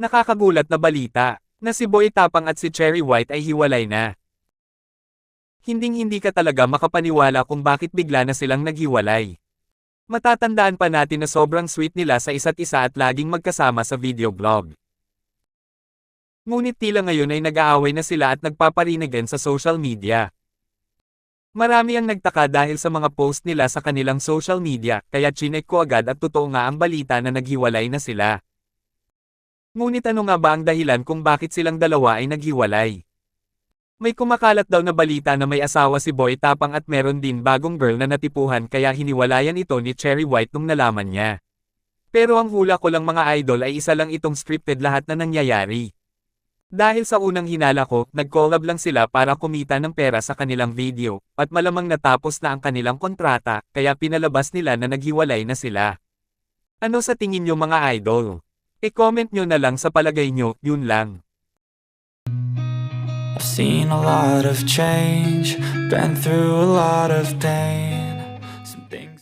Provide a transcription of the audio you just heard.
Nakakagulat na balita, na si Boy Tapang at si Cherry White ay hiwalay na. Hinding-hindi ka talaga makapaniwala kung bakit bigla na silang naghiwalay. Matatandaan pa natin na sobrang sweet nila sa isa't isa at laging magkasama sa video blog. Ngunit tila ngayon ay nag-aaway na sila at nagpaparinigan sa social media. Marami ang nagtaka dahil sa mga post nila sa kanilang social media, kaya chinek ko agad at totoo nga ang balita na naghiwalay na sila. Ngunit ano nga ba ang dahilan kung bakit silang dalawa ay naghiwalay? May kumakalat daw na balita na may asawa si Boy Tapang at meron din bagong girl na natipuhan kaya hiniwalayan ito ni Cherry White nung nalaman niya. Pero ang hula ko lang mga idol ay isa lang itong scripted lahat na nangyayari. Dahil sa unang hinala ko, nag-collab lang sila para kumita ng pera sa kanilang video, at malamang natapos na ang kanilang kontrata, kaya pinalabas nila na naghiwalay na sila. Ano sa tingin nyo mga idol? I-comment nyo na lang sa palagay nyo, yun lang. I've seen a lot of change, been through a lot of pain.